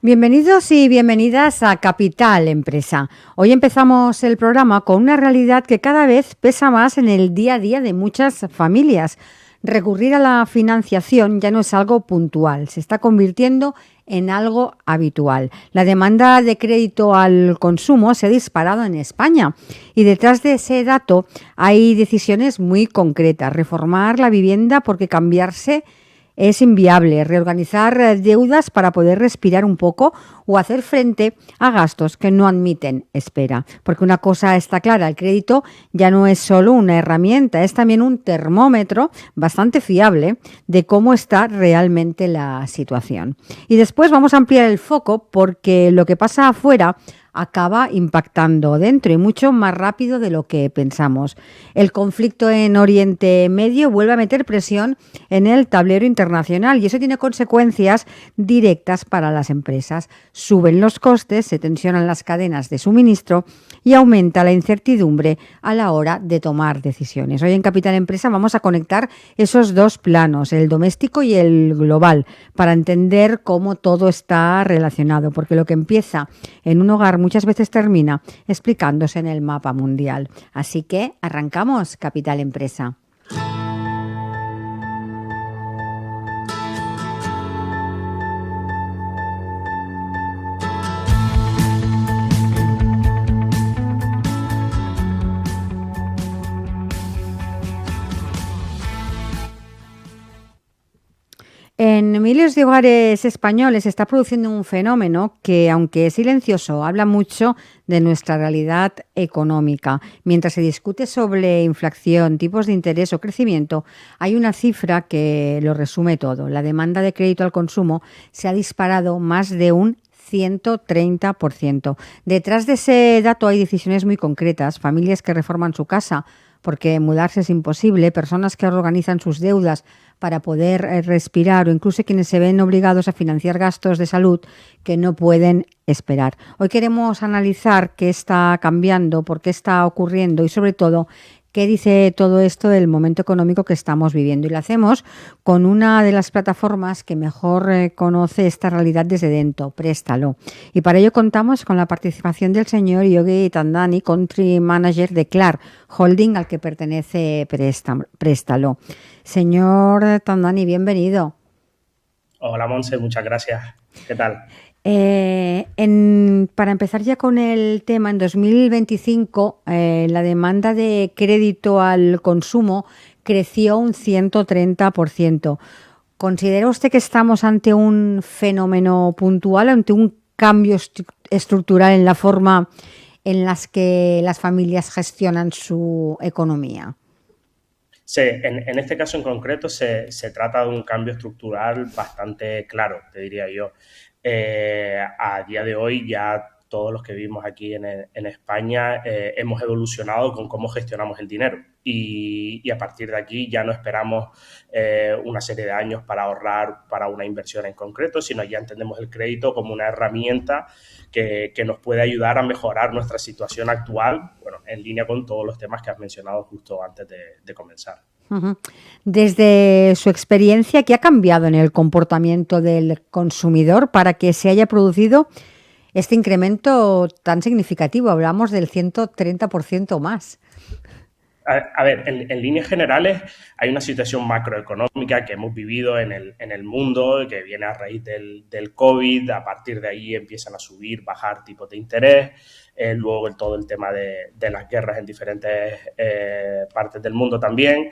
Bienvenidos y bienvenidas a Capital Empresa. Hoy empezamos el programa con una realidad que cada vez pesa más en el día a día de muchas familias. Recurrir a la financiación ya no es algo puntual, se está convirtiendo en algo habitual. La demanda de crédito al consumo se ha disparado en España y detrás de ese dato hay decisiones muy concretas. Reformar la vivienda porque cambiarse es inviable, reorganizar deudas para poder respirar un poco o hacer frente a gastos que no admiten espera. Porque una cosa está clara, el crédito ya no es solo una herramienta, es también un termómetro bastante fiable de cómo está realmente la situación. Y después vamos a ampliar el foco porque lo que pasa afuera acaba impactando dentro y mucho más rápido de lo que pensamos. El conflicto en Oriente Medio vuelve a meter presión en el tablero internacional y eso tiene consecuencias directas para las empresas. Suben los costes, se tensionan las cadenas de suministro y aumenta la incertidumbre a la hora de tomar decisiones. Hoy en Capital Empresa vamos a conectar esos dos planos, el doméstico y el global, para entender cómo todo está relacionado, porque lo que empieza en un hogar muchas veces termina explicándose en el mapa mundial. Así que arrancamos Capital Empresa. En miles de hogares españoles se está produciendo un fenómeno que, aunque es silencioso, habla mucho de nuestra realidad económica. Mientras se discute sobre inflación, tipos de interés o crecimiento, hay una cifra que lo resume todo. La demanda de crédito al consumo se ha disparado más de un 130%. Detrás de ese dato hay decisiones muy concretas, familias que reforman su casa porque mudarse es imposible, personas que organizan sus deudas para poder respirar o incluso quienes se ven obligados a financiar gastos de salud que no pueden esperar. Hoy queremos analizar qué está cambiando, por qué está ocurriendo y sobre todo qué dice todo esto del momento económico que estamos viviendo. Y lo hacemos con una de las plataformas que mejor conoce esta realidad desde dentro, Préstalo. Y para ello contamos con la participación del señor Yogi Tandani, Country Manager de Clar Holding, al que pertenece Préstalo. Señor Tandani, bienvenido. Hola, Monse, muchas gracias. ¿Qué tal? Para empezar ya con el tema, en 2025 la demanda de crédito al consumo creció un 130%. ¿Considera usted que estamos ante un fenómeno puntual, ante un cambio estructural en la forma en las que las familias gestionan su economía? Sí, en este caso en concreto se trata de un cambio estructural bastante claro, te diría yo. A día de hoy ya todos los que vivimos aquí en España hemos evolucionado con cómo gestionamos el dinero y a partir de aquí ya no esperamos una serie de años para ahorrar para una inversión en concreto, sino ya entendemos el crédito como una herramienta que nos puede ayudar a mejorar nuestra situación actual, bueno, en línea con todos los temas que has mencionado justo antes de comenzar. Desde su experiencia, ¿qué ha cambiado en el comportamiento del consumidor para que se haya producido este incremento tan significativo? Hablamos del 130% más. A ver, en líneas generales hay una situación macroeconómica que hemos vivido en el mundo, que viene a raíz del COVID. A partir de ahí empiezan a subir, bajar tipos de interés. Luego todo el tema de las guerras en diferentes partes del mundo también.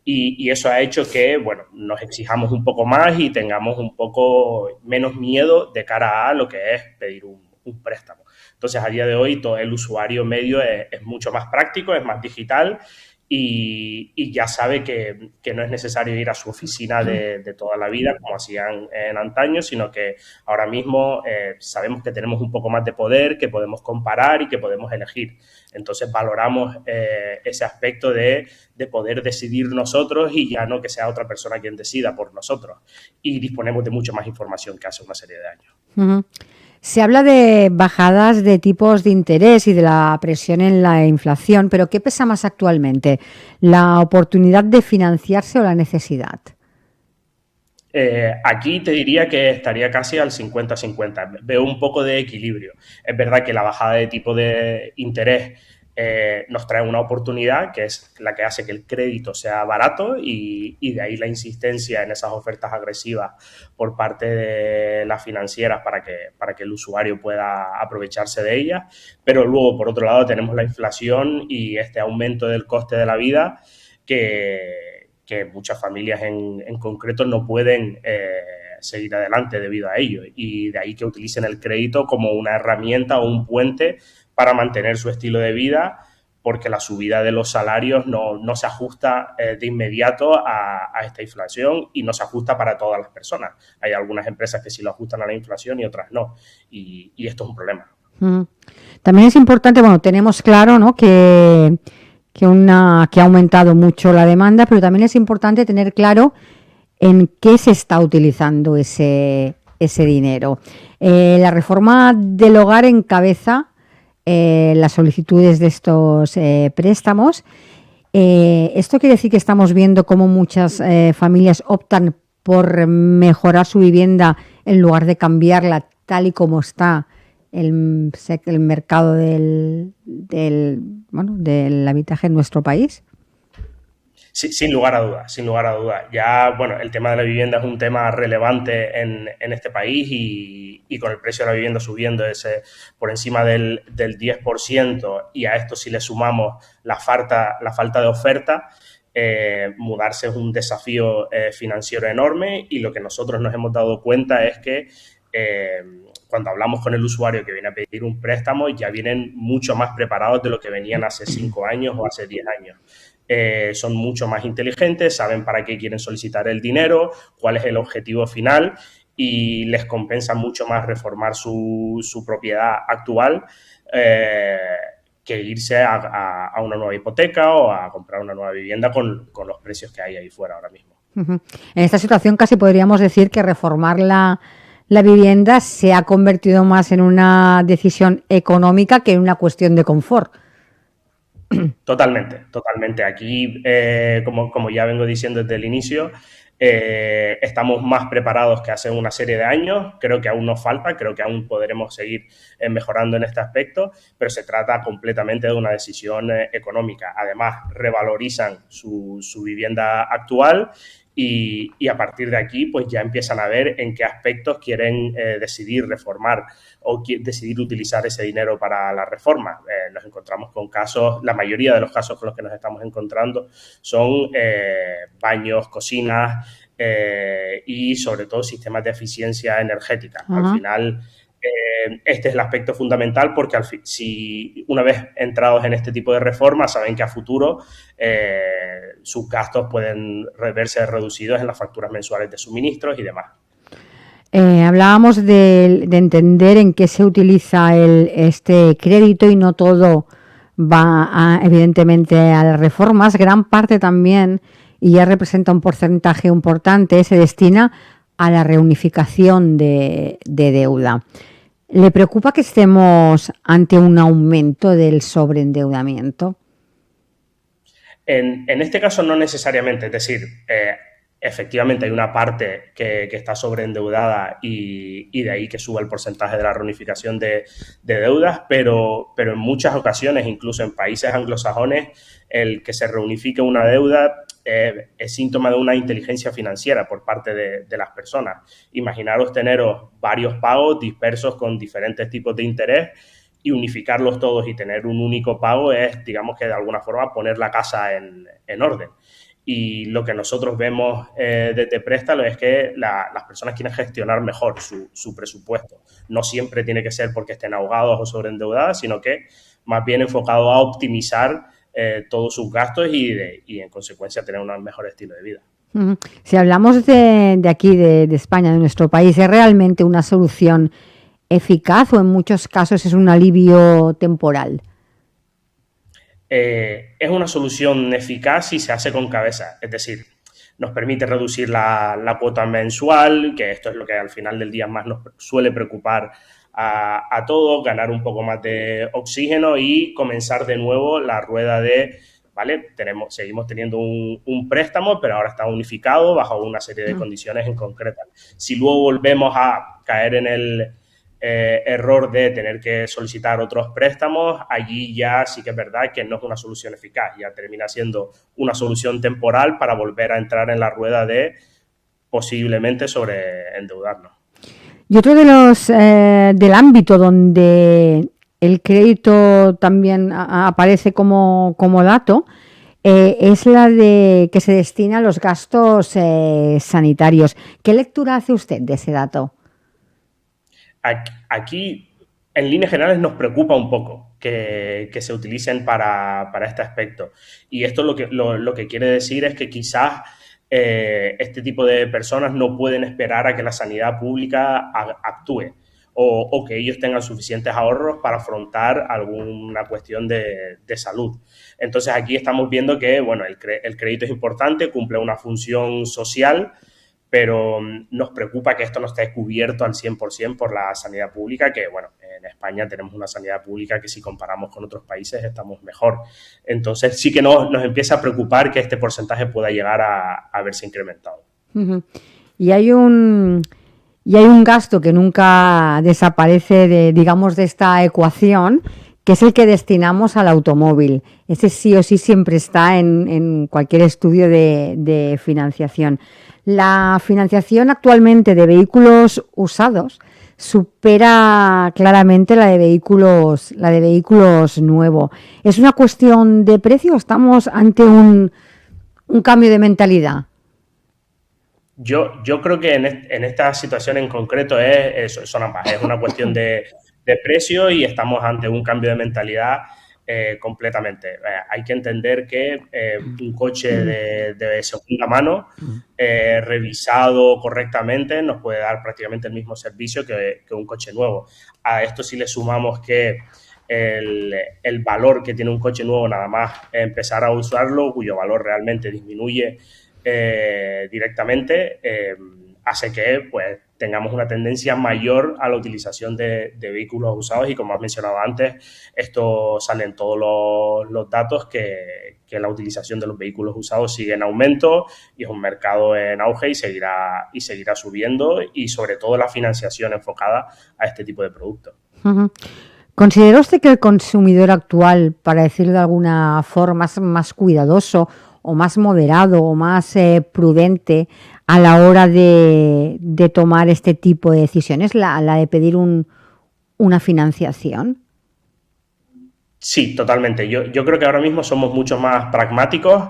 Y eso ha hecho que, bueno, nos exijamos un poco más y tengamos un poco menos miedo de cara a lo que es pedir un préstamo. Entonces, a día de hoy, todo el usuario medio es mucho más práctico, es más digital y ya sabe que no es necesario ir a su oficina de toda la vida, como hacían en antaño, sino que ahora mismo sabemos que tenemos un poco más de poder, que podemos comparar y que podemos elegir. Entonces, valoramos ese aspecto de poder decidir nosotros y ya no que sea otra persona quien decida por nosotros. Y disponemos de mucha más información que hace una serie de años. Uh-huh. Se habla de bajadas de tipos de interés y de la presión en la inflación, pero ¿qué pesa más actualmente? ¿La oportunidad de financiarse o la necesidad? Aquí te diría que estaría casi al 50-50. Veo un poco de equilibrio. Es verdad que la bajada de tipo de interés nos trae una oportunidad que es la que hace que el crédito sea barato y de ahí la insistencia en esas ofertas agresivas por parte de las financieras para que el usuario pueda aprovecharse de ellas. Pero luego, por otro lado, tenemos la inflación y este aumento del coste de la vida que muchas familias en concreto no pueden seguir adelante debido a ello. Y de ahí que utilicen el crédito como una herramienta o un puente para mantener su estilo de vida, porque la subida de los salarios no se ajusta de inmediato a esta inflación y no se ajusta para todas las personas. Hay algunas empresas que sí lo ajustan a la inflación y otras no. Y esto es un problema. También es importante, bueno, tenemos claro, ¿no?, que ha aumentado mucho la demanda, pero también es importante tener claro en qué se está utilizando ese dinero. La reforma del hogar encabeza las solicitudes de estos préstamos. Esto quiere decir que estamos viendo cómo muchas familias optan por mejorar su vivienda en lugar de cambiarla tal y como está el mercado del habitaje en nuestro país. Sí, sin lugar a dudas, sin lugar a dudas. Ya, bueno, el tema de la vivienda es un tema relevante en este país y con el precio de la vivienda subiendo por encima del 10%, y a esto si le sumamos la falta de oferta, mudarse es un desafío financiero enorme, y lo que nosotros nos hemos dado cuenta es que cuando hablamos con el usuario que viene a pedir un préstamo, ya vienen mucho más preparados de lo que venían hace 5 años o hace 10 años. Son mucho más inteligentes, saben para qué quieren solicitar el dinero, cuál es el objetivo final, y les compensa mucho más reformar su propiedad actual que irse a una nueva hipoteca o a comprar una nueva vivienda con los precios que hay ahí fuera ahora mismo. En esta situación casi podríamos decir que reformar la vivienda se ha convertido más en una decisión económica que en una cuestión de confort. Totalmente, totalmente. Aquí, como ya vengo diciendo desde el inicio, estamos más preparados que hace una serie de años. Creo que aún nos falta, creo que aún podremos seguir mejorando en este aspecto, pero se trata completamente de una decisión económica. Además, revalorizan su vivienda actual y a partir de aquí pues ya empiezan a ver en qué aspectos quieren decidir reformar o decidir utilizar ese dinero para la reforma. Nos encontramos con casos, la mayoría de los casos con los que nos estamos encontrando son baños, cocinas y sobre todo sistemas de eficiencia energética. Al final este es el aspecto fundamental, porque si una vez entrados en este tipo de reformas saben que a futuro sus gastos pueden verse reducidos en las facturas mensuales de suministros y demás. Hablábamos de entender en qué se utiliza este crédito, y no todo va evidentemente a las reformas. Gran parte también, y ya representa un porcentaje importante, se destina a la reunificación de deuda. ¿Le preocupa que estemos ante un aumento del sobreendeudamiento? En este caso no necesariamente, es decir, efectivamente hay una parte que está sobreendeudada y de ahí que suba el porcentaje de la reunificación de deudas, pero en muchas ocasiones, incluso en países anglosajones, el que se reunifique una deuda es síntoma de una inteligencia financiera por parte de las personas. Imaginaros teneros varios pagos dispersos con diferentes tipos de interés y unificarlos todos y tener un único pago es, digamos que de alguna forma, poner la casa en orden. Y lo que nosotros vemos desde Préstalo es que las personas quieren gestionar mejor su presupuesto. No siempre tiene que ser porque estén ahogados o sobreendeudadas, sino que más bien enfocado a optimizar todos sus gastos y en consecuencia tener un mejor estilo de vida. Si hablamos de aquí, de España, de nuestro país, ¿es realmente una solución eficaz o en muchos casos es un alivio temporal? Es una solución eficaz si se hace con cabeza, es decir, nos permite reducir la cuota mensual, que esto es lo que al final del día más nos suele preocupar a todos, ganar un poco más de oxígeno y comenzar de nuevo la rueda de ¿vale? Seguimos teniendo un préstamo, pero ahora está unificado bajo una serie de condiciones en concretas. Si luego volvemos a caer en el error de tener que solicitar otros préstamos, allí ya sí que es verdad que no es una solución eficaz, ya termina siendo una solución temporal para volver a entrar en la rueda de posiblemente sobreendeudarnos. Y otro de los del ámbito donde el crédito también aparece como dato es la de que se destina a los gastos sanitarios. ¿Qué lectura hace usted de ese dato? Aquí, en líneas generales, nos preocupa un poco que se utilicen para este aspecto. Y esto lo que quiere decir es que quizás este tipo de personas no pueden esperar a que la sanidad pública actúe o que ellos tengan suficientes ahorros para afrontar alguna cuestión de salud. Entonces, aquí estamos viendo que, bueno, el crédito es importante, cumple una función social, pero nos preocupa que esto no esté cubierto al 100% por la sanidad pública, que, bueno, en España tenemos una sanidad pública que si comparamos con otros países estamos mejor. Entonces sí que nos empieza a preocupar que este porcentaje pueda llegar a verse incrementado. Uh-huh. Y hay un gasto que nunca desaparece de esta ecuación, que es el que destinamos al automóvil. Ese sí o sí siempre está en cualquier estudio de financiación. La financiación actualmente de vehículos usados supera claramente la de vehículos nuevos. ¿Es una cuestión de precio o estamos ante un cambio de mentalidad? Yo creo que en esta situación en concreto son ambas. Es una cuestión de precio y estamos ante un cambio de mentalidad completamente. Hay que entender que un coche de segunda mano revisado correctamente nos puede dar prácticamente el mismo servicio que un coche nuevo. A esto sí le sumamos que el valor que tiene un coche nuevo nada más empezar a usarlo, cuyo valor realmente disminuye directamente, hace que pues tengamos una tendencia mayor a la utilización de vehículos usados y, como has mencionado antes, esto sale en todos los datos que la utilización de los vehículos usados sigue en aumento y es un mercado en auge y seguirá subiendo, y sobre todo la financiación enfocada a este tipo de productos. Uh-huh. ¿Considera usted que el consumidor actual, para decirlo de alguna forma, es más cuidadoso o más moderado o más prudente a la hora de tomar este tipo de decisiones, la de pedir una financiación? Sí, totalmente. Yo creo que ahora mismo somos mucho más pragmáticos,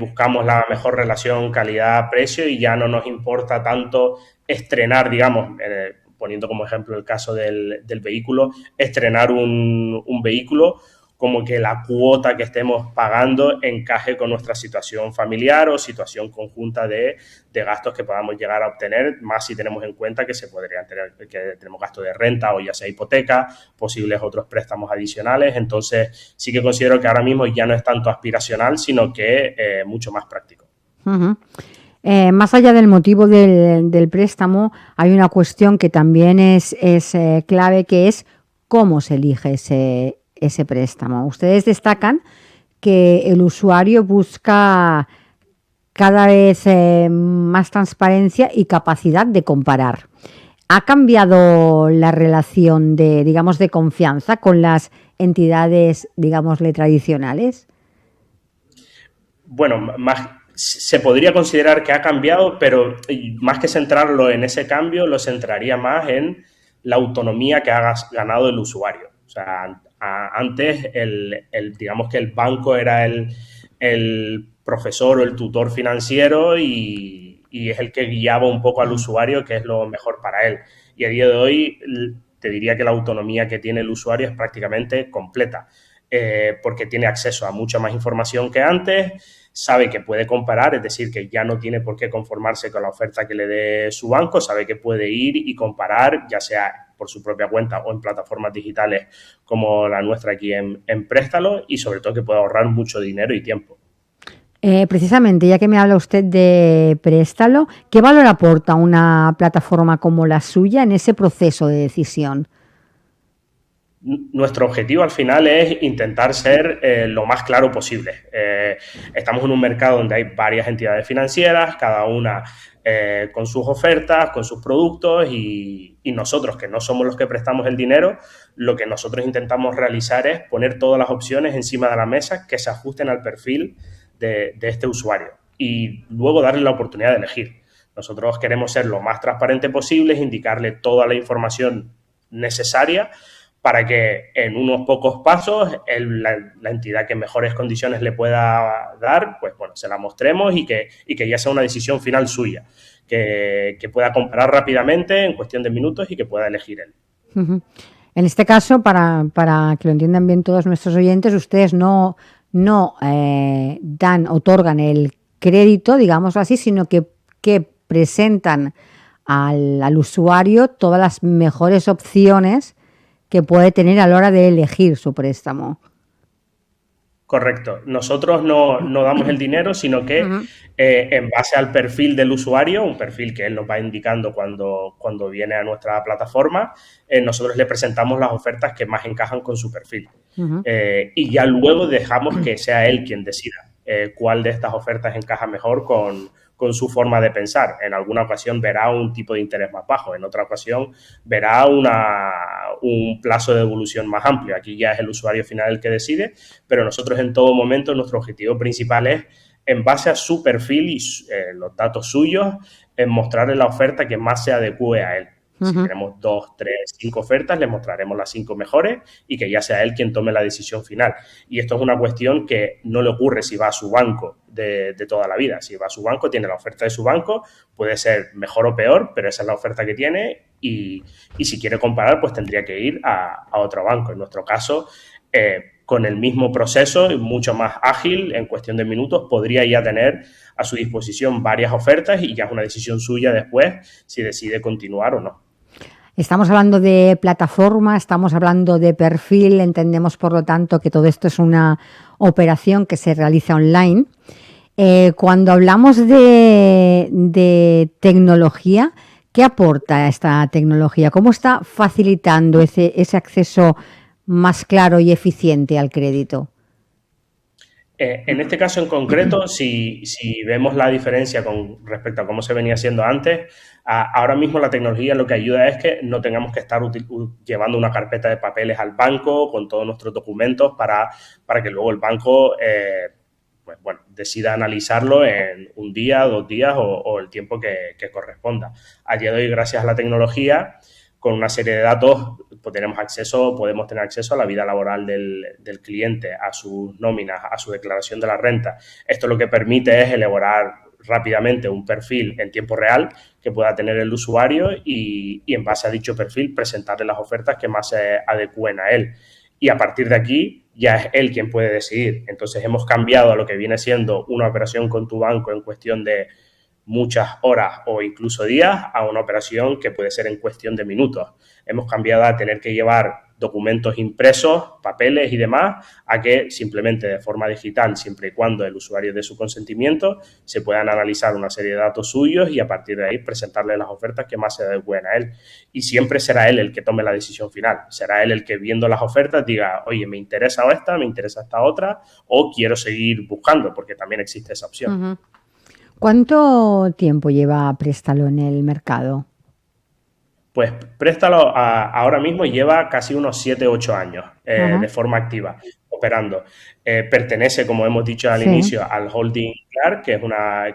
buscamos la mejor relación calidad-precio y ya no nos importa tanto estrenar, digamos, poniendo como ejemplo el caso del vehículo, estrenar un vehículo, como que la cuota que estemos pagando encaje con nuestra situación familiar o situación conjunta de gastos que podamos llegar a obtener, más si tenemos en cuenta que que tenemos gasto de renta o ya sea hipoteca, posibles otros préstamos adicionales. Entonces sí que considero que ahora mismo ya no es tanto aspiracional, sino que mucho más práctico. Uh-huh. Más allá del motivo del préstamo, hay una cuestión que también es clave, que es cómo se elige ese préstamo. Ustedes destacan que el usuario busca cada vez más transparencia y capacidad de comparar. ¿Ha cambiado la relación de confianza con las entidades, digámosle, tradicionales? Bueno, se podría considerar que ha cambiado, pero más que centrarlo en ese cambio, lo centraría más en la autonomía que ha ganado el usuario. O sea, antes digamos que el banco era el profesor o el tutor financiero y es el que guiaba un poco al usuario, que es lo mejor para él. Y a día de hoy te diría que la autonomía que tiene el usuario es prácticamente completa, porque tiene acceso a mucha más información que antes, sabe que puede comparar, es decir, que ya no tiene por qué conformarse con la oferta que le dé su banco, sabe que puede ir y comparar, ya sea por su propia cuenta o en plataformas digitales como la nuestra aquí en Préstalo, y sobre todo que puede ahorrar mucho dinero y tiempo. Precisamente, ya que me habla usted de Préstalo, ¿qué valor aporta una plataforma como la suya en ese proceso de decisión? Nuestro objetivo al final es intentar ser lo más claro posible. Estamos en un mercado donde hay varias entidades financieras, cada una con sus ofertas, con sus productos y nosotros, que no somos los que prestamos el dinero, lo que nosotros intentamos realizar es poner todas las opciones encima de la mesa que se ajusten al perfil de este usuario y luego darle la oportunidad de elegir. Nosotros queremos ser lo más transparente posible, indicarle toda la información necesaria para que en unos pocos pasos la entidad que mejores condiciones le pueda dar, pues bueno, se la mostremos y que ya sea una decisión final suya, que pueda comparar rápidamente en cuestión de minutos y que pueda elegir él. Uh-huh. En este caso, para que lo entiendan bien todos nuestros oyentes, ustedes no otorgan el crédito, digámoslo así, sino que presentan al usuario todas las mejores opciones que puede tener a la hora de elegir su préstamo. Correcto. Nosotros no damos el dinero, sino que en base al perfil del usuario, un perfil que él nos va indicando cuando viene a nuestra plataforma, nosotros le presentamos las ofertas que más encajan con su perfil. Y ya luego dejamos que sea él quien decida cuál de estas ofertas encaja mejor con su forma de pensar. En alguna ocasión verá un tipo de interés más bajo, en otra ocasión verá un plazo de devolución más amplio. Aquí ya es el usuario final el que decide, pero nosotros en todo momento nuestro objetivo principal es, en base a su perfil y los datos suyos, en mostrarle la oferta que más se adecue a él. Si tenemos 2, 3, 5 ofertas, le mostraremos las 5 mejores y que ya sea él quien tome la decisión final. Y esto es una cuestión que no le ocurre si va a su banco de toda la vida. Si va a su banco, tiene la oferta de su banco, puede ser mejor o peor, pero esa es la oferta que tiene y si quiere comparar, pues tendría que ir a otro banco. En nuestro caso, con el mismo proceso, mucho más ágil, en cuestión de minutos, podría ya tener a su disposición varias ofertas y ya es una decisión suya después si decide continuar o no. Estamos hablando de plataforma, estamos hablando de perfil, entendemos por lo tanto que todo esto es una operación que se realiza online. Cuando hablamos de tecnología, ¿qué aporta esta tecnología? ¿Cómo está facilitando ese acceso más claro y eficiente al crédito? En este caso en concreto, si vemos la diferencia con respecto a cómo se venía haciendo antes, ahora mismo la tecnología lo que ayuda es que no tengamos que estar llevando una carpeta de papeles al banco con todos nuestros documentos para que luego el banco decida analizarlo en un día, 2 días o el tiempo que corresponda. A día de hoy, gracias a la tecnología, con una serie de datos podemos tener acceso a la vida laboral del cliente, a sus nóminas, a su declaración de la renta. Esto lo que permite es elaborar rápidamente un perfil en tiempo real que pueda tener el usuario y en base a dicho perfil presentarle las ofertas que más se adecúen a él. Y a partir de aquí ya es él quien puede decidir. Entonces hemos cambiado a lo que viene siendo una operación con tu banco en cuestión de muchas horas o incluso días a una operación que puede ser en cuestión de minutos. Hemos cambiado a tener que llevar documentos impresos, papeles y demás, a que simplemente de forma digital, siempre y cuando el usuario dé su consentimiento, se puedan analizar una serie de datos suyos y a partir de ahí presentarle las ofertas que más se adecúen a él. Y siempre será él el que tome la decisión final. Será él el que, viendo las ofertas, diga, oye, me interesa esta, me interesa esta otra, o quiero seguir buscando, porque también existe esa opción. Uh-huh. ¿Cuánto tiempo lleva Préstalo en el mercado? Pues Préstalo ahora mismo lleva casi unos 7-8 años de forma activa, operando. Pertenece, como hemos dicho al inicio, al holding Klar, que es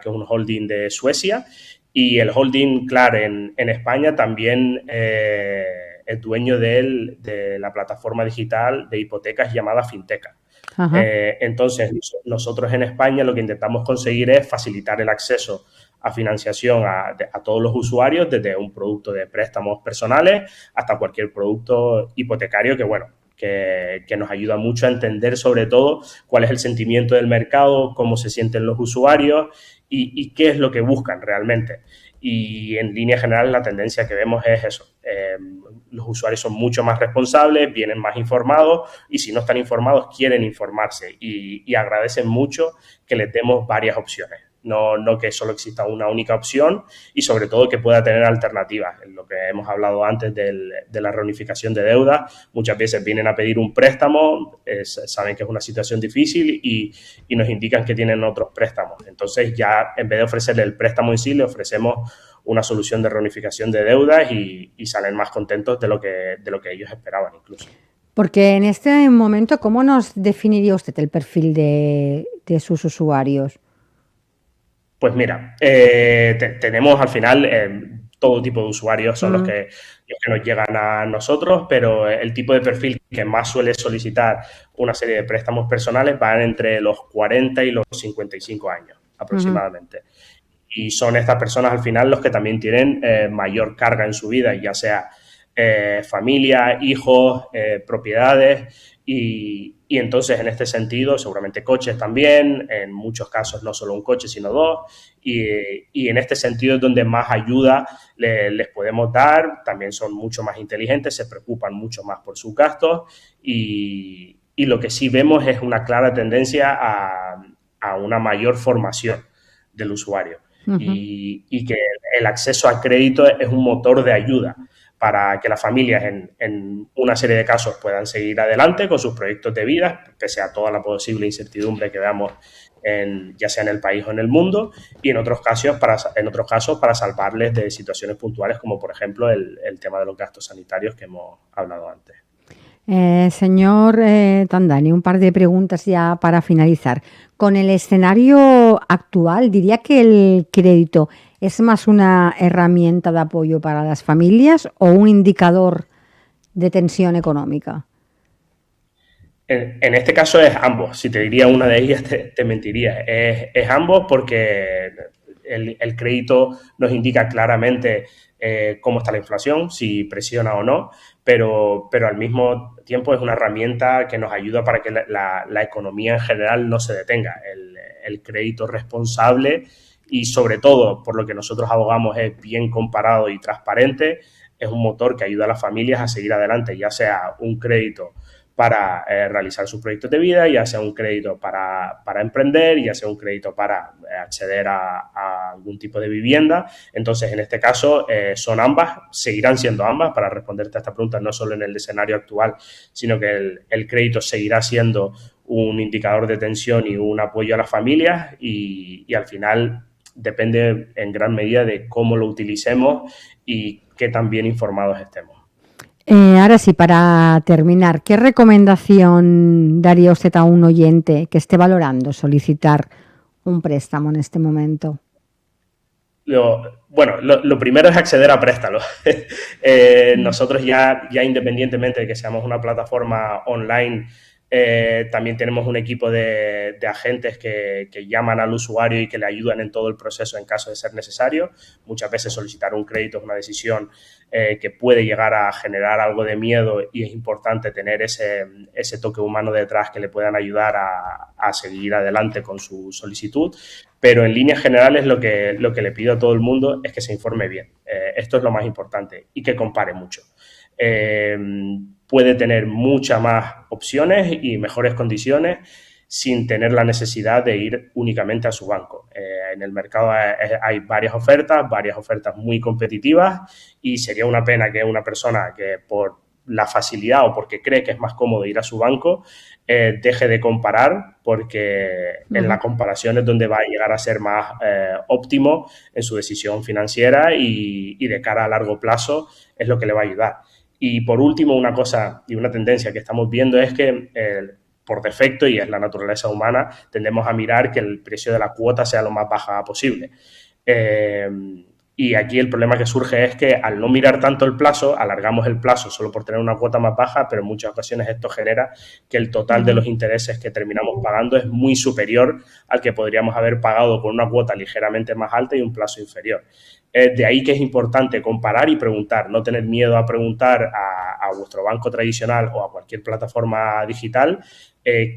un holding de Suecia, y el holding Klar en España también es dueño de la plataforma digital de hipotecas llamada Finteca. Entonces, nosotros en España lo que intentamos conseguir es facilitar el acceso a financiación a todos los usuarios, desde un producto de préstamos personales hasta cualquier producto hipotecario que nos ayuda mucho a entender sobre todo cuál es el sentimiento del mercado, cómo se sienten los usuarios y qué es lo que buscan realmente. Y en línea general la tendencia que vemos es eso. Los usuarios son mucho más responsables, vienen más informados y si no están informados quieren informarse y agradecen mucho que les demos varias opciones. no que solo exista una única opción y sobre todo que pueda tener alternativas. En lo que hemos hablado antes de la reunificación de deuda, muchas veces vienen a pedir un préstamo, saben que es una situación difícil y nos indican que tienen otros préstamos. Entonces ya en vez de ofrecerle el préstamo en sí, le ofrecemos una solución de reunificación de deudas y salen más contentos de lo que ellos esperaban incluso. Porque en este momento, ¿cómo nos definiría usted el perfil de sus usuarios? Pues mira, tenemos al final todo tipo de usuarios, son los que nos llegan a nosotros, pero el tipo de perfil que más suele solicitar una serie de préstamos personales van entre los 40 y los 55 años aproximadamente. Y son estas personas al final los que también tienen mayor carga en su vida, ya sea familia, hijos, propiedades y entonces en este sentido seguramente coches también, en muchos casos no solo un coche sino dos y en este sentido es donde más ayuda les podemos dar, también son mucho más inteligentes, se preocupan mucho más por sus gastos y lo que sí vemos es una clara tendencia a una mayor formación del usuario y que el acceso al crédito es un motor de ayuda para que las familias en una serie de casos puedan seguir adelante con sus proyectos de vida, pese a toda la posible incertidumbre que veamos ya sea en el país o en el mundo, y en otros casos para salvarles de situaciones puntuales, como por ejemplo el tema de los gastos sanitarios que hemos hablado antes. Señor Tandani, un par de preguntas ya para finalizar. Con el escenario actual, diría que el crédito ¿es más una herramienta de apoyo para las familias o un indicador de tensión económica? En este caso es ambos. Si te diría una de ellas, te mentiría. Es ambos porque el crédito nos indica claramente cómo está la inflación, si presiona o no, pero al mismo tiempo es una herramienta que nos ayuda para que la economía en general no se detenga. El crédito responsable y sobre todo, por lo que nosotros abogamos, es bien comparado y transparente, es un motor que ayuda a las familias a seguir adelante, ya sea un crédito para realizar sus proyectos de vida, ya sea un crédito para emprender, ya sea un crédito para acceder a algún tipo de vivienda. Entonces, en este caso, son ambas, seguirán siendo ambas, para responderte a esta pregunta, no solo en el escenario actual, sino que el crédito seguirá siendo un indicador de tensión y un apoyo a las familias y al final depende en gran medida de cómo lo utilicemos y qué tan bien informados estemos. Ahora sí, para terminar, ¿qué recomendación daría usted a un oyente que esté valorando solicitar un préstamo en este momento? Lo primero es acceder a préstamos. Nosotros ya independientemente de que seamos una plataforma online, también tenemos un equipo de agentes que llaman al usuario y que le ayudan en todo el proceso en caso de ser necesario. Muchas veces solicitar un crédito es una decisión que puede llegar a generar algo de miedo y es importante tener ese toque humano detrás que le puedan ayudar a seguir adelante con su solicitud. Pero en líneas generales lo que le pido a todo el mundo es que se informe bien. Esto es lo más importante y que compare mucho. Puede tener muchas más opciones y mejores condiciones sin tener la necesidad de ir únicamente a su banco. En el mercado hay varias ofertas muy competitivas y sería una pena que una persona que por la facilidad o porque cree que es más cómodo ir a su banco deje de comparar porque en la comparación es donde va a llegar a ser más óptimo en su decisión financiera y de cara a largo plazo es lo que le va a ayudar. Y por último, una cosa y una tendencia que estamos viendo es que por defecto, y es la naturaleza humana, tendemos a mirar que el precio de la cuota sea lo más baja posible. Y aquí el problema que surge es que al no mirar tanto el plazo, alargamos el plazo solo por tener una cuota más baja, pero en muchas ocasiones esto genera que el total de los intereses que terminamos pagando es muy superior al que podríamos haber pagado con una cuota ligeramente más alta y un plazo inferior. De ahí que es importante comparar y preguntar, no tener miedo a preguntar a vuestro banco tradicional o a cualquier plataforma digital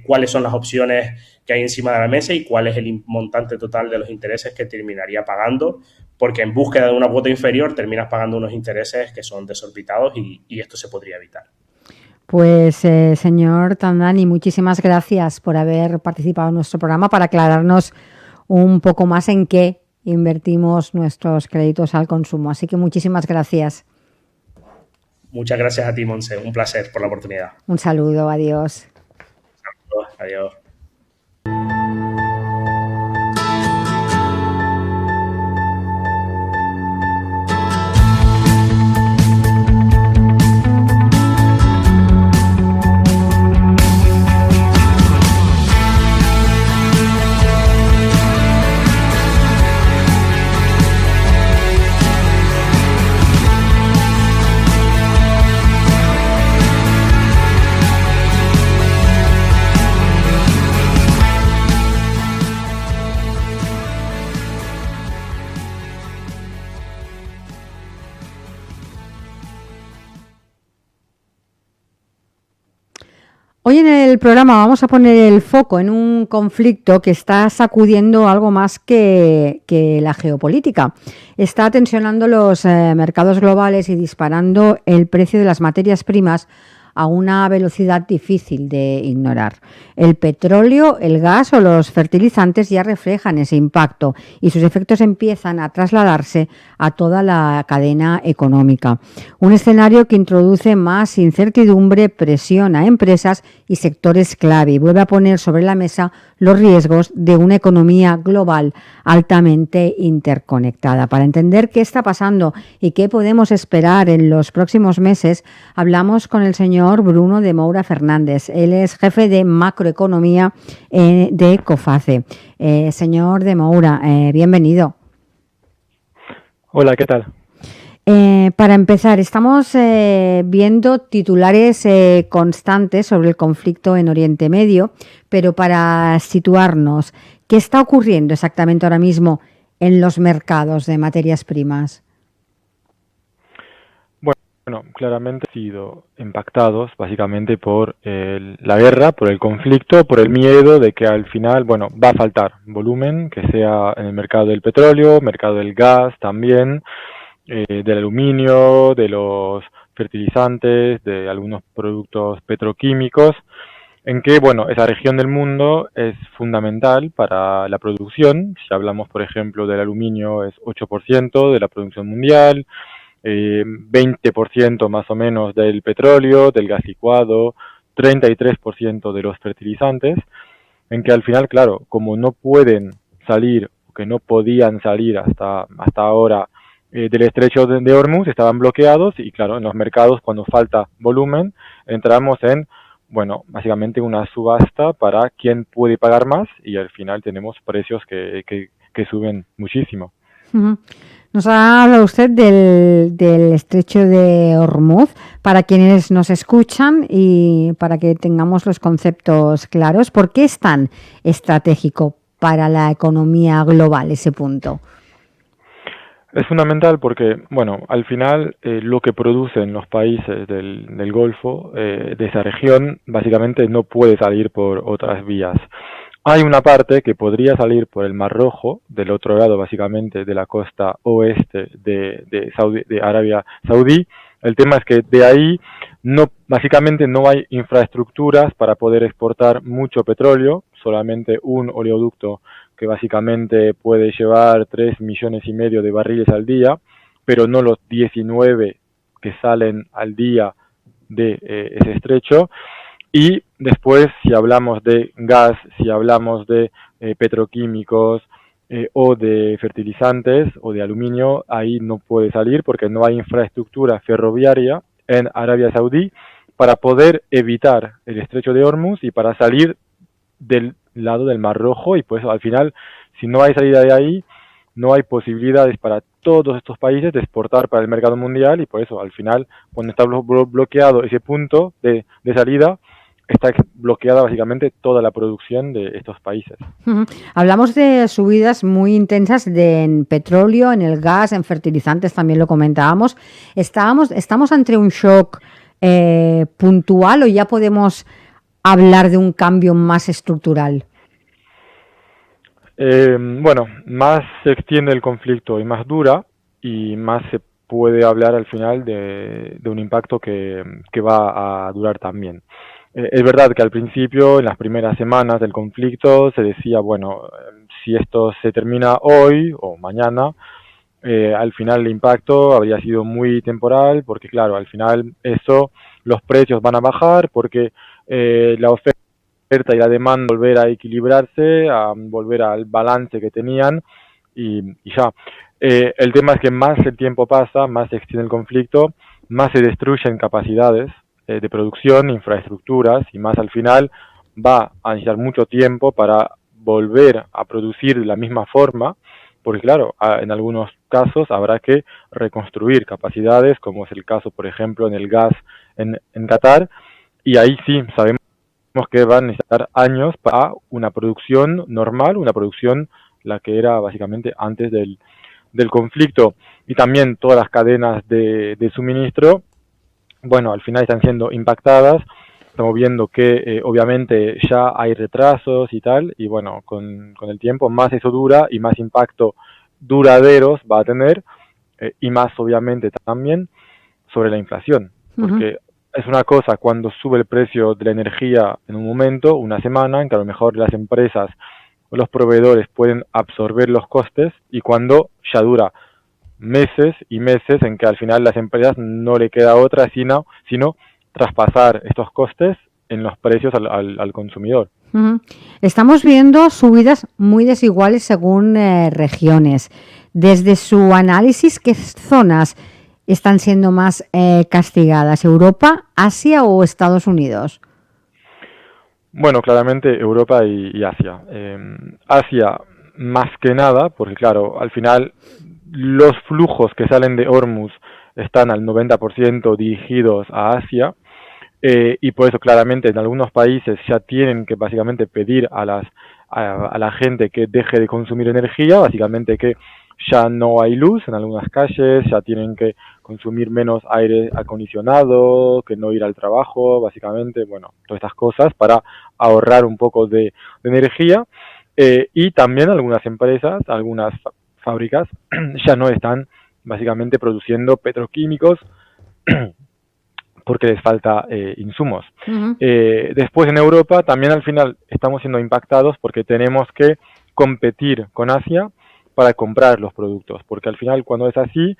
cuáles son las opciones que hay encima de la mesa y cuál es el montante total de los intereses que terminaría pagando, porque en búsqueda de una cuota inferior terminas pagando unos intereses que son desorbitados y esto se podría evitar. Pues, señor Tandani, muchísimas gracias por haber participado en nuestro programa para aclararnos un poco más en qué invertimos nuestros créditos al consumo. Así que muchísimas gracias. Muchas gracias a ti, Monse. Un placer por la oportunidad. Un saludo, adiós. Adiós. Hoy en el programa vamos a poner el foco en un conflicto que está sacudiendo algo más que la geopolítica. Está tensionando los mercados globales y disparando el precio de las materias primas a una velocidad difícil de ignorar. El petróleo, el gas o los fertilizantes ya reflejan ese impacto y sus efectos empiezan a trasladarse a toda la cadena económica. Un escenario que introduce más incertidumbre, presión a empresas y sectores clave y vuelve a poner sobre la mesa los riesgos de una economía global altamente interconectada. Para entender qué está pasando y qué podemos esperar en los próximos meses, hablamos con el señor Bruno de Moura Fernández. Él es jefe de macroeconomía de COFACE. Señor de Moura, bienvenido. Hola, ¿qué tal? Para empezar, estamos viendo titulares constantes sobre el conflicto en Oriente Medio, pero para situarnos, ¿qué está ocurriendo exactamente ahora mismo en los mercados de materias primas? Bueno, claramente han sido impactados básicamente por la guerra, por el conflicto, por el miedo de que al final, bueno, va a faltar volumen, que sea en el mercado del petróleo, mercado del gas también, del aluminio, de los fertilizantes, de algunos productos petroquímicos, en que, bueno, esa región del mundo es fundamental para la producción. Si hablamos, por ejemplo, del aluminio, es 8% de la producción mundial, 20% más o menos del petróleo, del gas licuado, 33% de los fertilizantes, en que al final, claro, como no pueden salir, o que no podían salir hasta ahora del estrecho de Hormuz, estaban bloqueados y claro, en los mercados cuando falta volumen, entramos en, bueno, básicamente una subasta para quién puede pagar más y al final tenemos precios que suben muchísimo. Uh-huh. Nos ha hablado usted del estrecho de Hormuz. Para quienes nos escuchan y para que tengamos los conceptos claros, ¿por qué es tan estratégico para la economía global ese punto? Es fundamental porque, bueno, al final lo que producen los países del Golfo, de esa región, básicamente no puede salir por otras vías. Hay una parte que podría salir por el Mar Rojo, del otro lado básicamente de la costa oeste de Arabia Saudí. El tema es que de ahí básicamente no hay infraestructuras para poder exportar mucho petróleo, solamente un oleoducto que básicamente puede llevar 3,5 millones de barriles al día, pero no los 19 que salen al día de ese estrecho. Y después, si hablamos de gas, si hablamos de petroquímicos o de fertilizantes o de aluminio, ahí no puede salir porque no hay infraestructura ferroviaria en Arabia Saudí para poder evitar el estrecho de Hormuz y para salir del lado del Mar Rojo. Y pues al final, si no hay salida de ahí, no hay posibilidades para todos estos países de exportar para el mercado mundial y por eso al final, cuando está bloqueado ese punto de salida, está bloqueada básicamente toda la producción de estos países. Uh-huh. Hablamos de subidas muy intensas en petróleo, en el gas, en fertilizantes, también lo comentábamos. ¿Estamos ante un shock puntual o ya podemos hablar de un cambio más estructural? Bueno, más se extiende el conflicto y más dura y más se puede hablar al final de un impacto que va a durar también. Es verdad que al principio, en las primeras semanas del conflicto, se decía, bueno, si esto se termina hoy o mañana, al final el impacto habría sido muy temporal, porque claro, al final los precios van a bajar, porque la oferta y la demanda volver a equilibrarse, a volver al balance que tenían y ya. El tema es que más el tiempo pasa, más se extiende el conflicto, más se destruyen capacidades de producción, infraestructuras, y más al final va a necesitar mucho tiempo para volver a producir de la misma forma, porque claro, en algunos casos habrá que reconstruir capacidades, como es el caso, por ejemplo, en el gas en Qatar, y ahí sí sabemos que van a necesitar años para una producción normal, una producción la que era básicamente antes del conflicto, y también todas las cadenas de suministro, bueno, al final están siendo impactadas. Estamos viendo que obviamente ya hay retrasos y tal, y bueno, con el tiempo más eso dura y más impacto duraderos va a tener, y más obviamente también sobre la inflación, porque es una cosa cuando sube el precio de la energía en un momento, una semana, en que a lo mejor las empresas o los proveedores pueden absorber los costes, y cuando ya dura meses y meses en que al final las empresas no le queda otra sino traspasar estos costes en los precios al consumidor. Estamos viendo subidas muy desiguales según regiones. Desde su análisis, ¿qué zonas están siendo más castigadas? ¿Europa, Asia o Estados Unidos? Bueno, claramente Europa y Asia. Asia más que nada, porque claro, al final los flujos que salen de Hormuz están al 90% dirigidos a Asia, y por eso claramente en algunos países ya tienen que básicamente pedir a la gente que deje de consumir energía, básicamente que ya no hay luz en algunas calles, ya tienen que consumir menos aire acondicionado, que no ir al trabajo, básicamente, bueno, todas estas cosas para ahorrar un poco de energía, y también algunas empresas, algunas fábricas ya no están básicamente produciendo petroquímicos porque les falta insumos. Después en Europa también al final estamos siendo impactados porque tenemos que competir con Asia para comprar los productos, porque al final cuando es así,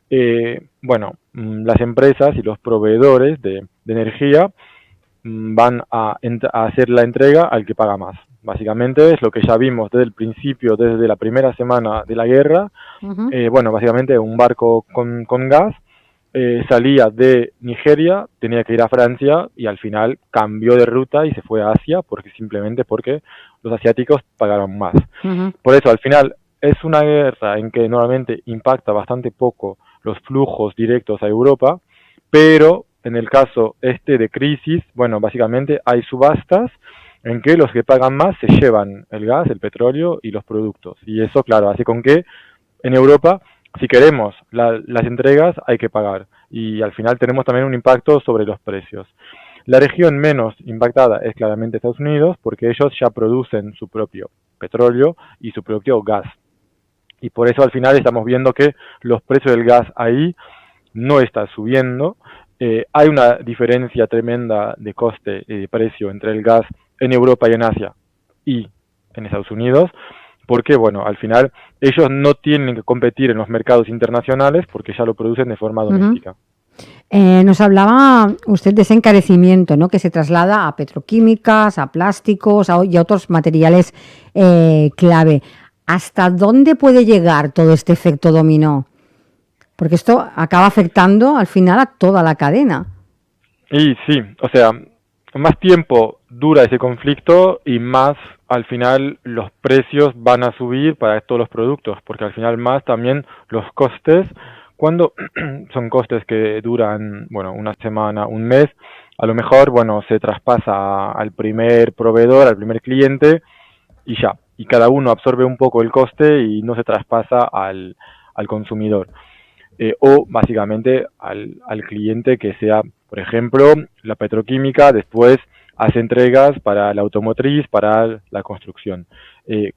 las empresas y los proveedores de energía van a hacer la entrega al que paga más. Básicamente es lo que ya vimos desde el principio, desde la primera semana de la guerra. Básicamente un barco con gas salía de Nigeria, tenía que ir a Francia y al final cambió de ruta y se fue a Asia simplemente porque los asiáticos pagaron más. Por eso al final es una guerra en que normalmente impacta bastante poco los flujos directos a Europa, pero en el caso de crisis, básicamente hay subastas en que los que pagan más se llevan el gas, el petróleo y los productos. Y eso, claro, hace con que en Europa, si queremos las entregas, hay que pagar. Y al final tenemos también un impacto sobre los precios. La región menos impactada es claramente Estados Unidos, porque ellos ya producen su propio petróleo y su propio gas. Y por eso al final estamos viendo que los precios del gas ahí no están subiendo. Hay una diferencia tremenda de coste y de precio entre el gas en Europa y en Asia y en Estados Unidos, porque al final ellos no tienen que competir en los mercados internacionales porque ya lo producen de forma doméstica. Nos hablaba usted de ese encarecimiento, ¿no?, que se traslada a petroquímicas, a plásticos y a otros materiales clave. ¿Hasta dónde puede llegar todo este efecto dominó? Porque esto acaba afectando al final a toda la cadena. Y sí, o sea, más tiempo dura ese conflicto y más al final los precios van a subir para todos los productos, porque al final más también los costes, cuando son costes que duran, una semana, un mes, a lo mejor, se traspasa al primer proveedor, al primer cliente y ya, y cada uno absorbe un poco el coste y no se traspasa al consumidor. O básicamente al cliente que sea, por ejemplo, la petroquímica, después hace entregas para la automotriz, para la construcción.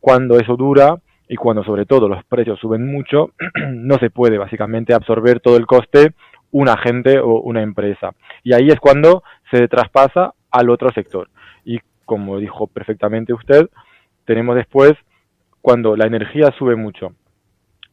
Cuando eso dura y cuando sobre todo los precios suben mucho, no se puede básicamente absorber todo el coste un agente o una empresa. Y ahí es cuando se traspasa al otro sector. Y como dijo perfectamente usted, tenemos después cuando la energía sube mucho.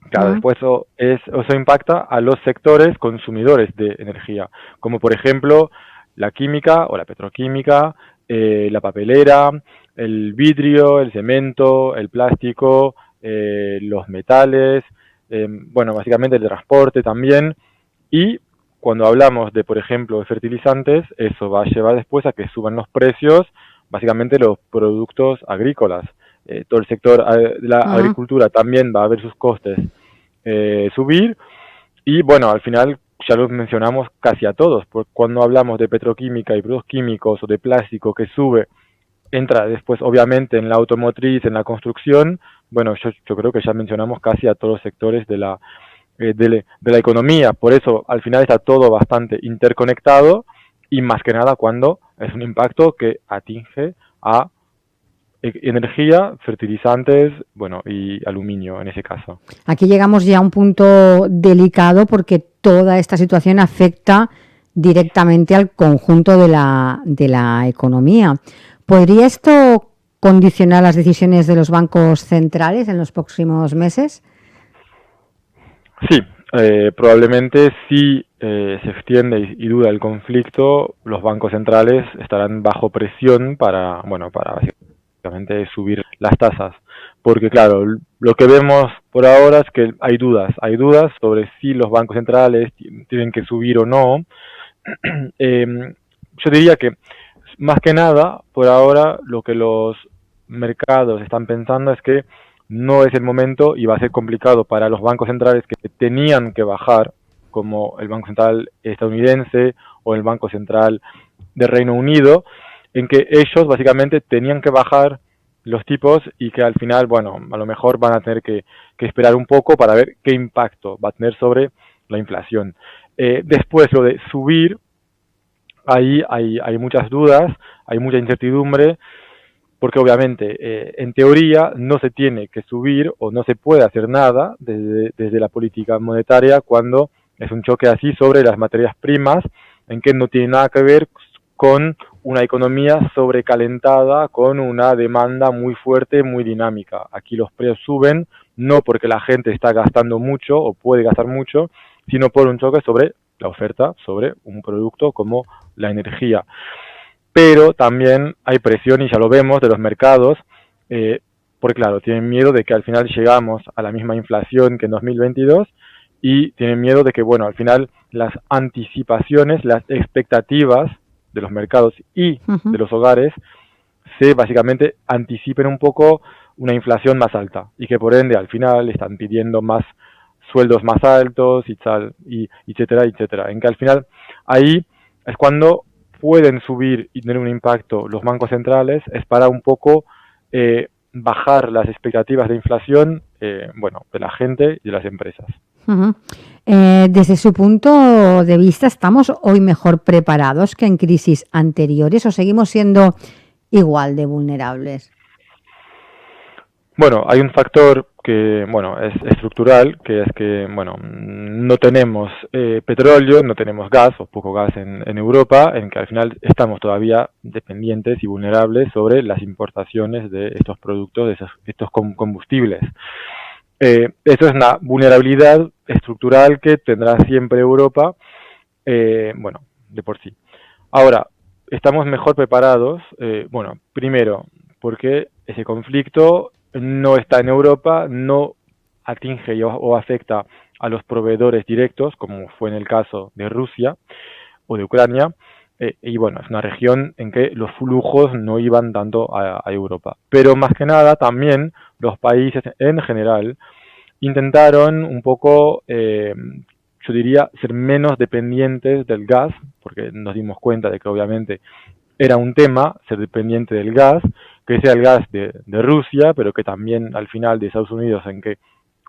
Claro, después eso impacta a los sectores consumidores de energía, como por ejemplo la química o la petroquímica, la papelera, el vidrio, el cemento, el plástico, los metales, bueno, básicamente el transporte también. Y cuando hablamos de, por ejemplo, de fertilizantes, eso va a llevar después a que suban los precios, básicamente los productos agrícolas. Todo el sector de la agricultura también va a ver sus costes subir. Y bueno, al final ya lo mencionamos casi a todos, porque cuando hablamos de petroquímica y productos químicos o de plástico que sube, entra después obviamente en la automotriz, en la construcción. Bueno, yo creo que ya mencionamos casi a todos los sectores de la economía. Por eso al final está todo bastante interconectado, y más que nada cuando es un impacto que atinge a energía, fertilizantes, bueno, y aluminio en ese caso. Aquí llegamos ya a un punto delicado porque toda esta situación afecta directamente al conjunto de la economía. ¿Podría esto condicionar las decisiones de los bancos centrales en los próximos meses? Sí, probablemente si se extiende y dura el conflicto, los bancos centrales estarán bajo presión para básicamente subir las tasas. Porque claro, lo que vemos por ahora es que hay dudas sobre si los bancos centrales tienen que subir o no. Yo diría que más que nada, por ahora, lo que los mercados están pensando es que no es el momento y va a ser complicado para los bancos centrales que tenían que bajar, como el Banco Central estadounidense o el Banco Central de Reino Unido, en que ellos básicamente tenían que bajar los tipos y que al final, bueno, a lo mejor van a tener que esperar un poco para ver qué impacto va a tener sobre la inflación. Después, lo de subir, ahí hay muchas dudas, hay mucha incertidumbre, porque obviamente en teoría no se tiene que subir o no se puede hacer nada desde la política monetaria cuando es un choque así sobre las materias primas, en que no tiene nada que ver con una economía sobrecalentada, con una demanda muy fuerte, muy dinámica. Aquí los precios suben no porque la gente está gastando mucho o puede gastar mucho, sino por un choque sobre la oferta, sobre un producto como la energía. Pero también hay presión, y ya lo vemos, de los mercados, porque claro, tienen miedo de que al final llegamos a la misma inflación que en 2022, y tienen miedo de que, bueno, al final las anticipaciones, las expectativas de los mercados y de los hogares se básicamente anticipen un poco una inflación más alta, y que por ende al final están pidiendo más sueldos más altos y tal, y etcétera, etcétera. En que al final ahí es cuando pueden subir y tener un impacto los bancos centrales, es para un poco bajar las expectativas de inflación de la gente y de las empresas. Desde su punto de vista, ¿estamos hoy mejor preparados que en crisis anteriores o seguimos siendo igual de vulnerables? Bueno, hay un factor que, es estructural, que es que, no tenemos petróleo, no tenemos gas o poco gas en Europa, en que al final estamos todavía dependientes y vulnerables sobre las importaciones de estos productos, de estos combustibles. Eso es una vulnerabilidad estructural que tendrá siempre Europa, de por sí. Ahora, ¿estamos mejor preparados? Primero, porque ese conflicto no está en Europa, no atinge o afecta a los proveedores directos, como fue en el caso de Rusia o de Ucrania, y es una región en que los flujos no iban tanto a Europa. Pero más que nada también los países en general intentaron un poco, yo diría, ser menos dependientes del gas, porque nos dimos cuenta de que obviamente era un tema ser dependiente del gas, que sea el gas de Rusia, pero que también al final de Estados Unidos, en que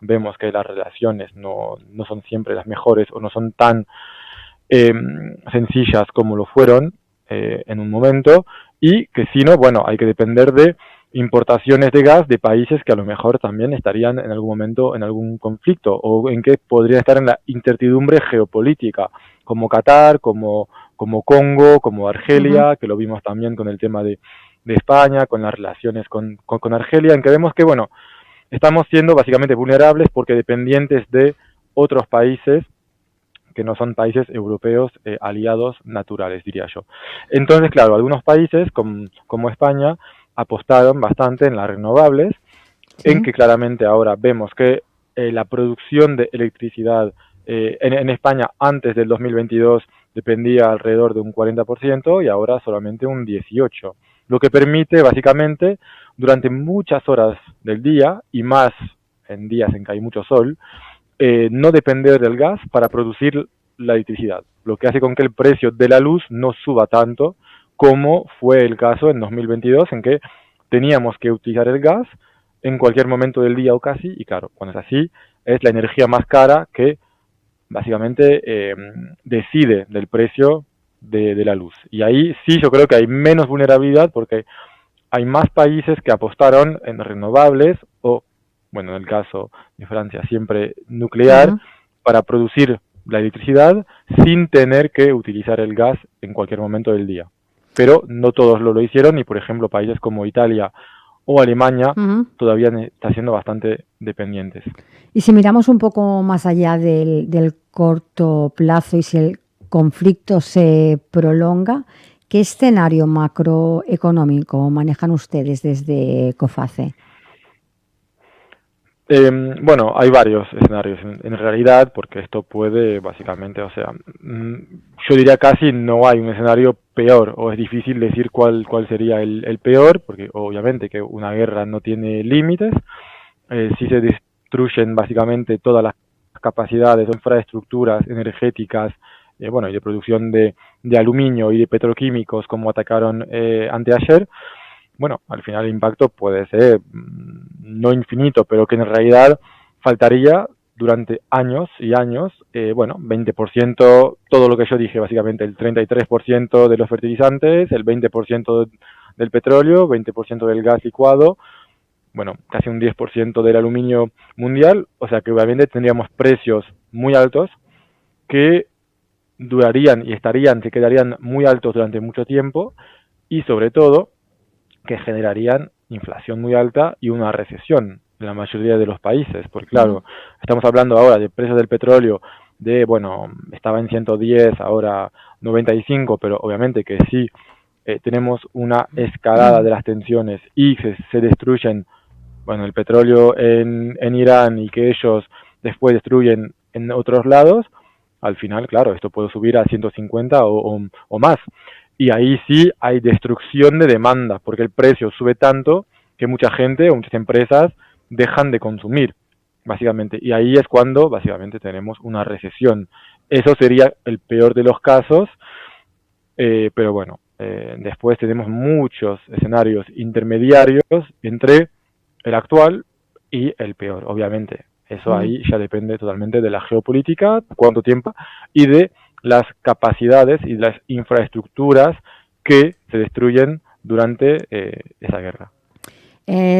vemos que las relaciones no son siempre las mejores o no son tan sencillas como lo fueron en un momento, y que si no, hay que depender de importaciones de gas de países que a lo mejor también estarían en algún momento en algún conflicto, o en que podría estar en la incertidumbre geopolítica, como Qatar, como Congo, como Argelia, que lo vimos también con el tema de España, con las relaciones con Argelia, en que vemos que, estamos siendo básicamente vulnerables porque dependientes de otros países que no son países europeos aliados naturales, diría yo. Entonces, claro, algunos países como España apostaron bastante en las renovables, Sí. en que claramente ahora vemos que la producción de electricidad en España antes del 2022 dependía alrededor de un 40% y ahora solamente un 18%, lo que permite básicamente durante muchas horas del día y más en días en que hay mucho sol, no depender del gas para producir la electricidad, lo que hace con que el precio de la luz no suba tanto como fue el caso en 2022, en que teníamos que utilizar el gas en cualquier momento del día o casi, y claro, cuando es así, es la energía más cara que básicamente decide del precio de la luz. Y ahí sí yo creo que hay menos vulnerabilidad porque hay más países que apostaron en renovables o, bueno, en el caso de Francia, siempre nuclear, para producir la electricidad sin tener que utilizar el gas en cualquier momento del día. Pero no todos lo hicieron y, por ejemplo, países como Italia o Alemania todavía están siendo bastante dependientes. Y si miramos un poco más allá del corto plazo y si el conflicto se prolonga, ¿qué escenario macroeconómico manejan ustedes desde COFACE? Bueno, hay varios escenarios en realidad, porque esto puede básicamente, o sea, yo diría casi no hay un escenario peor, o es difícil decir cuál sería el peor, porque obviamente que una guerra no tiene límites, si se destruyen básicamente todas las capacidades o infraestructuras energéticas, bueno, y de producción de aluminio y de petroquímicos como atacaron anteayer, bueno, al final el impacto puede ser no infinito, pero que en realidad faltaría durante años y años, bueno, 20%, todo lo que yo dije, básicamente el 33% de los fertilizantes, el 20% del petróleo, 20% del gas licuado, bueno, casi un 10% del aluminio mundial, o sea que obviamente tendríamos precios muy altos que durarían y se quedarían muy altos durante mucho tiempo y sobre todo que generarían inflación muy alta y una recesión en la mayoría de los países, porque claro, estamos hablando ahora de precios del petróleo de, bueno, estaba en 110, ahora 95, pero obviamente que si tenemos una escalada de las tensiones y se destruyen, bueno, el petróleo en Irán y que ellos después destruyen en otros lados, al final, claro, esto puede subir a 150 o más. Y ahí sí hay destrucción de demanda, porque el precio sube tanto que mucha gente o muchas empresas dejan de consumir, básicamente. Y ahí es cuando, básicamente, tenemos una recesión. Eso sería el peor de los casos, pero bueno, después tenemos muchos escenarios intermediarios entre el actual y el peor, obviamente. Eso ahí ya depende totalmente de la geopolítica, cuánto tiempo, y de las capacidades y las infraestructuras que se destruyen durante esa guerra.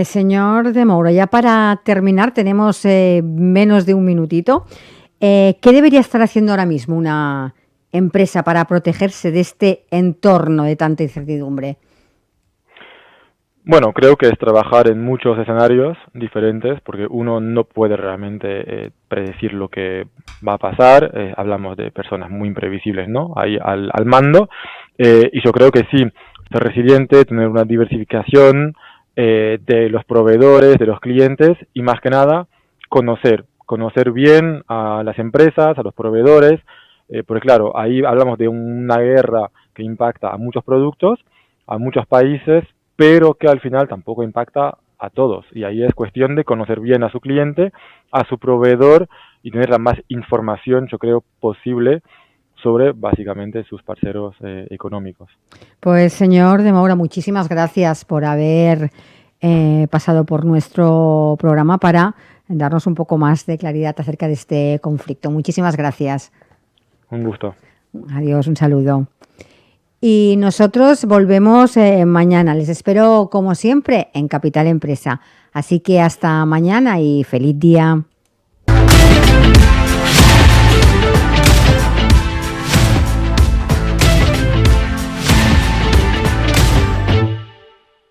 Señor de Moura, ya para terminar, tenemos menos de un minutito. ¿Qué debería estar haciendo ahora mismo una empresa para protegerse de este entorno de tanta incertidumbre? Bueno, creo que es trabajar en muchos escenarios diferentes, porque uno no puede realmente predecir lo que va a pasar. Hablamos de personas muy imprevisibles, ¿no? Ahí al mando. Y yo creo que sí, ser resiliente, tener una diversificación de los proveedores, de los clientes y más que nada conocer bien a las empresas, a los proveedores, porque claro, ahí hablamos de una guerra que impacta a muchos productos, a muchos países, pero que al final tampoco impacta a todos. Y ahí es cuestión de conocer bien a su cliente, a su proveedor y tener la más información, yo creo, posible sobre básicamente sus parceros económicos. Pues señor de Moura, muchísimas gracias por haber pasado por nuestro programa para darnos un poco más de claridad acerca de este conflicto. Muchísimas gracias. Un gusto. Adiós, un saludo. Y nosotros volvemos mañana. Les espero, como siempre, en Capital Empresa. Así que hasta mañana y feliz día.